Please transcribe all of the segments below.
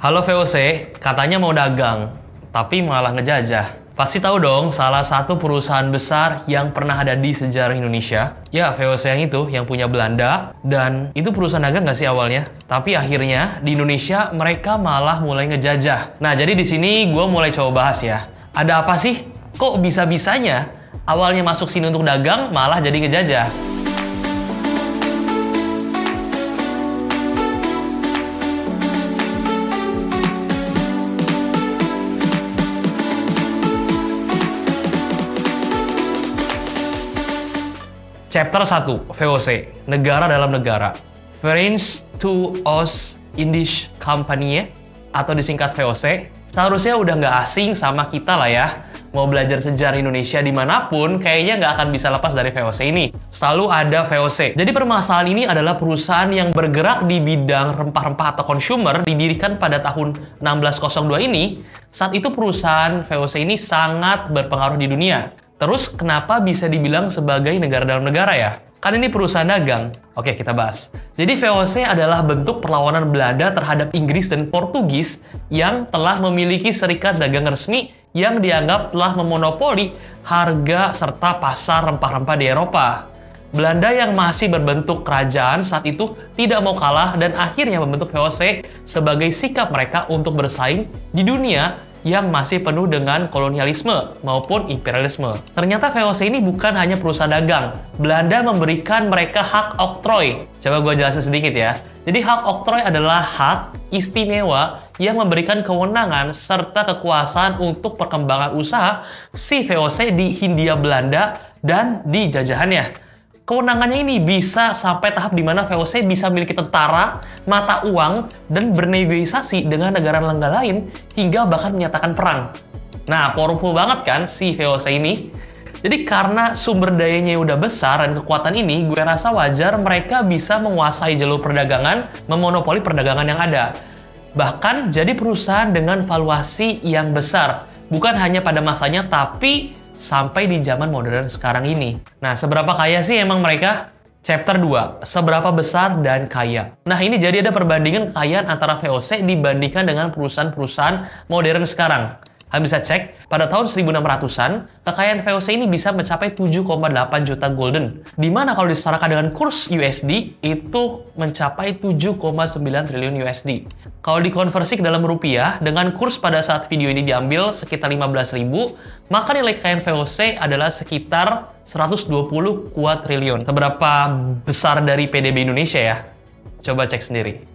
Halo VOC, katanya mau dagang, tapi malah ngejajah. Pasti tahu dong, salah satu perusahaan besar yang pernah ada di sejarah Indonesia. Ya, VOC yang itu, yang punya Belanda. Dan itu perusahaan dagang nggak sih awalnya? Tapi akhirnya, di Indonesia mereka malah mulai ngejajah. Nah, jadi di sini gue mulai coba bahas ya. Ada apa sih? Kok bisa-bisanya awalnya masuk sini untuk dagang, malah jadi ngejajah? Chapter 1, VOC, Negara dalam Negara. Vereins to Oost-Indische Compagnie, atau disingkat VOC, seharusnya udah nggak asing sama kita lah ya. Mau belajar sejarah Indonesia dimanapun, kayaknya nggak akan bisa lepas dari VOC ini. Selalu ada VOC. Jadi permasalahan ini adalah perusahaan yang bergerak di bidang rempah-rempah atau consumer, didirikan pada tahun 1602 ini. Saat itu perusahaan VOC ini sangat berpengaruh di dunia. Terus kenapa bisa dibilang sebagai negara dalam negara ya? Kan ini perusahaan dagang. Oke, kita bahas. Jadi VOC adalah bentuk perlawanan Belanda terhadap Inggris dan Portugis yang telah memiliki serikat dagang resmi yang dianggap telah memonopoli harga serta pasar rempah-rempah di Eropa. Belanda yang masih berbentuk kerajaan saat itu tidak mau kalah dan akhirnya membentuk VOC sebagai sikap mereka untuk bersaing di dunia yang masih penuh dengan kolonialisme maupun imperialisme. Ternyata VOC ini bukan hanya perusahaan dagang. Belanda memberikan mereka hak oktroy. Coba gue jelasin sedikit ya. Jadi hak oktroy adalah hak istimewa yang memberikan kewenangan serta kekuasaan untuk perkembangan usaha si VOC di Hindia Belanda dan di jajahannya. Kewenangannya ini bisa sampai tahap di mana VOC bisa memiliki tentara, mata uang, dan bernegosiasi dengan negara tetangga lain hingga bahkan menyatakan perang. Nah, powerful banget kan si VOC ini? Jadi karena sumber dayanya udah besar dan kekuatan ini, gue rasa wajar mereka bisa menguasai jalur perdagangan, memonopoli perdagangan yang ada. Bahkan jadi perusahaan dengan valuasi yang besar. Bukan hanya pada masanya, tapi sampai di zaman modern sekarang ini. Nah, seberapa kaya sih emang mereka? Chapter 2, seberapa besar dan kaya. Nah, ini jadi ada perbandingan kekayaan antara VOC dibandingkan dengan perusahaan-perusahaan modern sekarang. Kalian bisa cek, pada tahun 1600-an, kekayaan VOC ini bisa mencapai 7,8 juta golden. Dimana kalau disetarakan dengan kurs USD, itu mencapai 7,9 triliun USD. Kalau dikonversi ke dalam rupiah, dengan kurs pada saat video ini diambil sekitar 15.000, maka nilai kekayaan VOC adalah sekitar 120 kuadriliun. Seberapa besar dari PDB Indonesia ya? Coba cek sendiri.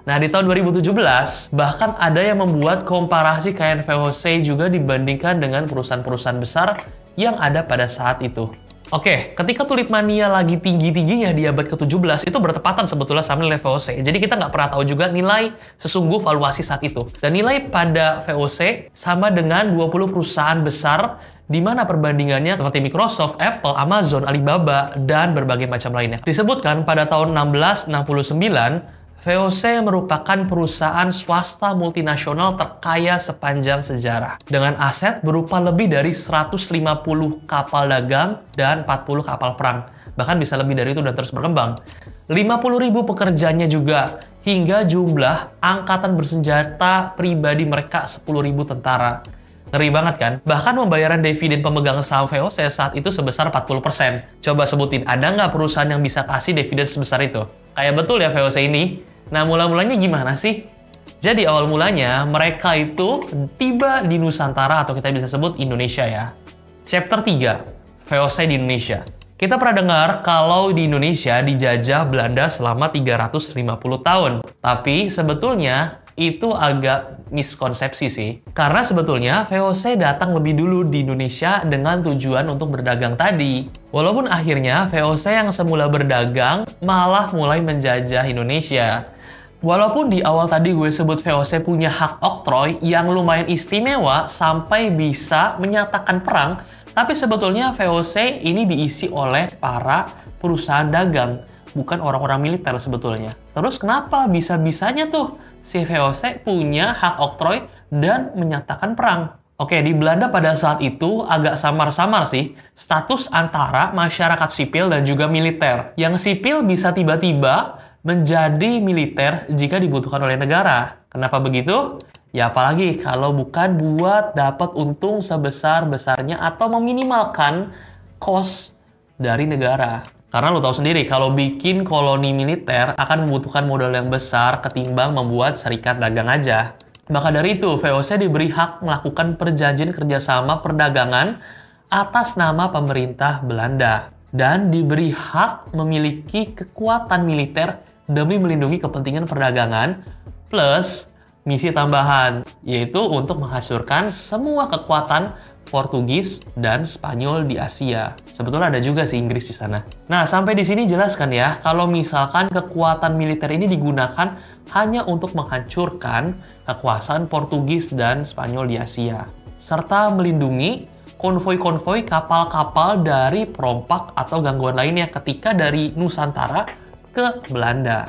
Nah, di tahun 2017, bahkan ada yang membuat komparasi kekayaan VOC juga dibandingkan dengan perusahaan-perusahaan besar yang ada pada saat itu. Oke, ketika tulip mania lagi tinggi-tingginya di abad ke-17, itu bertepatan sebetulnya sama nilai VOC. Jadi kita nggak pernah tahu juga nilai sesungguh valuasi saat itu. Dan nilai pada VOC sama dengan 20 perusahaan besar di mana perbandingannya seperti Microsoft, Apple, Amazon, Alibaba, dan berbagai macam lainnya. Disebutkan pada tahun 1669, VOC merupakan perusahaan swasta multinasional terkaya sepanjang sejarah. Dengan aset berupa lebih dari 150 kapal dagang dan 40 kapal perang. Bahkan bisa lebih dari itu dan terus berkembang. 50.000 pekerjanya juga, hingga jumlah angkatan bersenjata pribadi mereka 10.000 tentara. Ngeri banget kan? Bahkan pembayaran dividen pemegang saham VOC saat itu sebesar 40%. Coba sebutin, ada nggak perusahaan yang bisa kasih dividen sebesar itu? Kayak betul ya VOC ini. Nah, mula-mulanya gimana sih? Jadi awal mulanya mereka itu tiba di Nusantara atau kita bisa sebut Indonesia ya. Chapter 3, VOC di Indonesia. Kita pernah dengar kalau di Indonesia dijajah Belanda selama 350 tahun. Tapi sebetulnya itu agak miskonsepsi sih. Karena sebetulnya VOC datang lebih dulu di Indonesia dengan tujuan untuk berdagang tadi. Walaupun akhirnya VOC yang semula berdagang malah mulai menjajah Indonesia. Walaupun di awal tadi gue sebut VOC punya hak oktroy yang lumayan istimewa sampai bisa menyatakan perang, tapi sebetulnya VOC ini diisi oleh para perusahaan dagang, bukan orang-orang militer sebetulnya. Terus kenapa bisa-bisanya tuh si VOC punya hak oktroy dan menyatakan perang? Oke, di Belanda pada saat itu agak samar-samar sih status antara masyarakat sipil dan juga militer. Yang sipil bisa tiba-tiba menjadi militer jika dibutuhkan oleh negara. Kenapa begitu? Ya apalagi kalau bukan buat dapat untung sebesar-besarnya atau meminimalkan cost dari negara. Karena lo tahu sendiri, kalau bikin koloni militer akan membutuhkan modal yang besar ketimbang membuat serikat dagang aja. Maka dari itu, VOC diberi hak melakukan perjanjian kerjasama perdagangan atas nama pemerintah Belanda. Dan diberi hak memiliki kekuatan militer demi melindungi kepentingan perdagangan, plus misi tambahan, yaitu untuk menghancurkan semua kekuatan Portugis dan Spanyol di Asia. Sebetulnya ada juga sih Inggris di sana. Nah, sampai di sini jelaskan ya, kalau misalkan kekuatan militer ini digunakan hanya untuk menghancurkan kekuasaan Portugis dan Spanyol di Asia, serta melindungi konvoi-konvoi kapal-kapal dari perompak atau gangguan lainnya ketika dari Nusantara ke Belanda.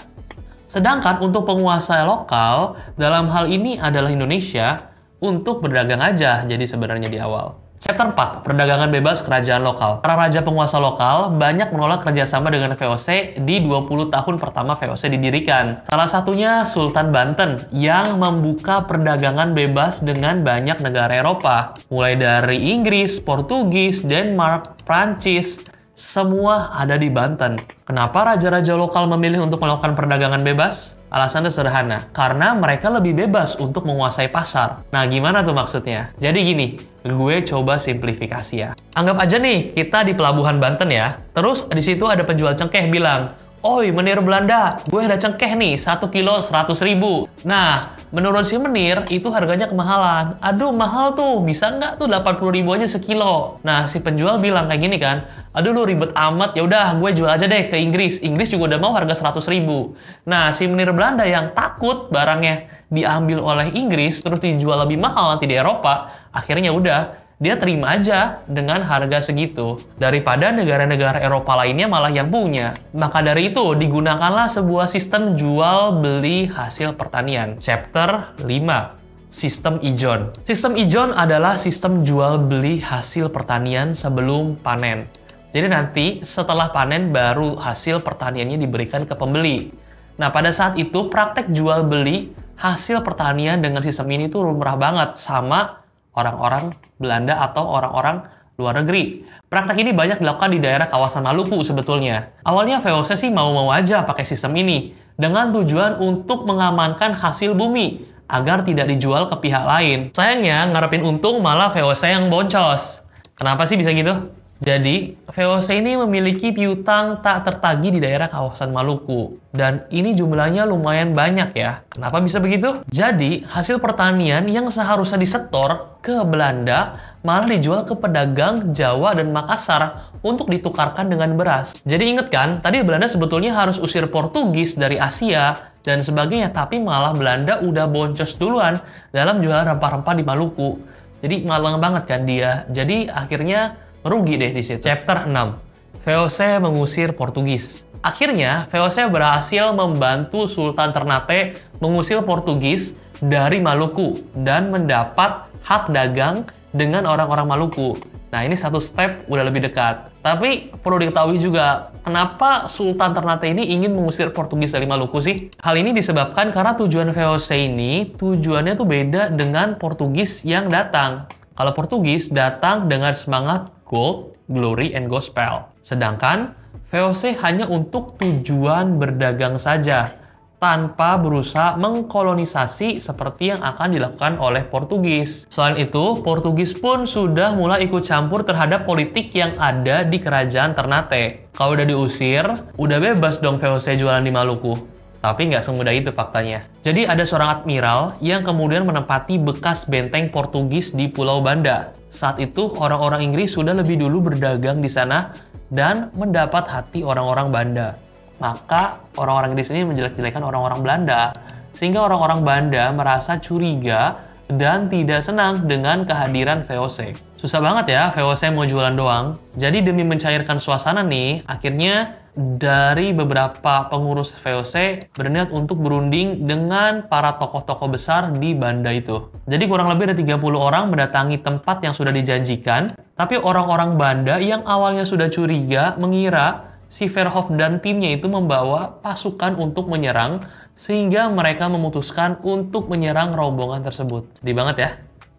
Sedangkan untuk penguasa lokal, dalam hal ini adalah Indonesia, untuk berdagang aja jadi sebenarnya di awal. Chapter 4, perdagangan bebas kerajaan lokal. Para raja penguasa lokal banyak menolak kerjasama dengan VOC di 20 tahun pertama VOC didirikan. Salah satunya Sultan Banten yang membuka perdagangan bebas dengan banyak negara Eropa. Mulai dari Inggris, Portugis, Denmark, Prancis, semua ada di Banten. Kenapa raja-raja lokal memilih untuk melakukan perdagangan bebas? Alasannya sederhana, karena mereka lebih bebas untuk menguasai pasar. Nah, gimana tuh maksudnya? Jadi gini, gue coba simplifikasi ya. Anggap aja nih, kita di pelabuhan Banten ya. Terus di situ ada penjual cengkeh bilang, "Oi, menir Belanda, gue ada cengkeh nih, 1 kilo 100.000. Nah, menurut si menir, itu harganya kemahalan. Aduh, mahal tuh, bisa nggak tuh 80.000 aja sekilo? Nah, si penjual bilang kayak gini kan, aduh lu ribet amat, ya udah gue jual aja deh ke Inggris. Inggris juga udah mau harga 100.000. Nah, si menir Belanda yang takut barangnya diambil oleh Inggris, terus dijual lebih mahal nanti di Eropa, akhirnya udah, dia terima aja dengan harga segitu daripada negara-negara Eropa lainnya malah yang punya. Maka dari itu digunakanlah sebuah sistem jual beli hasil pertanian. Chapter 5, Sistem Ijon. Sistem Ijon adalah sistem jual beli hasil pertanian sebelum panen. Jadi nanti setelah panen baru hasil pertaniannya diberikan ke pembeli. Nah, pada saat itu praktek jual beli hasil pertanian dengan sistem ini tuh lumrah banget sama orang-orang Belanda atau orang-orang luar negeri. Praktek ini banyak dilakukan di daerah kawasan Maluku sebetulnya. Awalnya VOC sih mau-mau aja pakai sistem ini, dengan tujuan untuk mengamankan hasil bumi, agar tidak dijual ke pihak lain. Sayangnya, ngarepin untung malah VOC yang boncos. Kenapa sih bisa gitu? Jadi, VOC ini memiliki piutang tak tertagih di daerah kawasan Maluku. Dan ini jumlahnya lumayan banyak ya. Kenapa bisa begitu? Jadi, hasil pertanian yang seharusnya disetor ke Belanda malah dijual ke pedagang Jawa dan Makassar untuk ditukarkan dengan beras. Jadi inget kan, tadi Belanda sebetulnya harus usir Portugis dari Asia dan sebagainya, tapi malah Belanda udah boncos duluan dalam jualan rempah-rempah di Maluku. Jadi malang banget kan dia. Jadi akhirnya merugi deh di situ. Chapter 6, VOC mengusir Portugis. Akhirnya, VOC berhasil membantu Sultan Ternate mengusir Portugis dari Maluku dan mendapat hak dagang dengan orang-orang Maluku. Nah, ini satu step udah lebih dekat. Tapi perlu diketahui juga, kenapa Sultan Ternate ini ingin mengusir Portugis dari Maluku sih? Hal ini disebabkan karena tujuan VOC ini, tujuannya tuh beda dengan Portugis yang datang. Kalau Portugis datang dengan semangat gold, glory, and gospel. Sedangkan VOC hanya untuk tujuan berdagang saja, tanpa berusaha mengkolonisasi seperti yang akan dilakukan oleh Portugis. Selain itu, Portugis pun sudah mulai ikut campur terhadap politik yang ada di kerajaan Ternate. Kalau udah diusir, udah bebas dong VOC jualan di Maluku. Tapi nggak semudah itu faktanya. Jadi ada seorang admiral yang kemudian menempati bekas benteng Portugis di Pulau Banda. Saat itu orang-orang Inggris sudah lebih dulu berdagang di sana dan mendapat hati orang-orang Banda. Maka orang-orang Inggris ini menjelek-jelekan orang-orang Belanda. Sehingga orang-orang Banda merasa curiga dan tidak senang dengan kehadiran VOC. Susah banget ya VOC mau jualan doang. Jadi demi mencairkan suasana nih, akhirnya dari beberapa pengurus VOC berniat untuk berunding dengan para tokoh-tokoh besar di Banda itu. Jadi kurang lebih ada 30 orang mendatangi tempat yang sudah dijanjikan, tapi orang-orang Banda yang awalnya sudah curiga mengira si Verhoeven dan timnya itu membawa pasukan untuk menyerang, sehingga mereka memutuskan untuk menyerang rombongan tersebut. Sedih banget ya.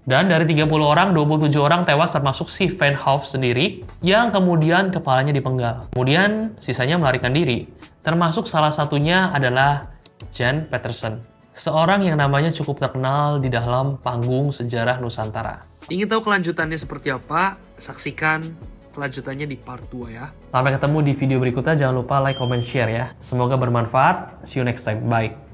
Dan dari 30 orang, 27 orang tewas termasuk si Verhoeven sendiri, yang kemudian kepalanya dipenggal. Kemudian sisanya melarikan diri, termasuk salah satunya adalah Jan Petersen, seorang yang namanya cukup terkenal di dalam panggung sejarah Nusantara. Ingin tahu kelanjutannya seperti apa? Saksikan kelanjutannya di part 2 ya. Sampai ketemu di video berikutnya, jangan lupa like, comment, share ya. Semoga bermanfaat. See you next time. Bye.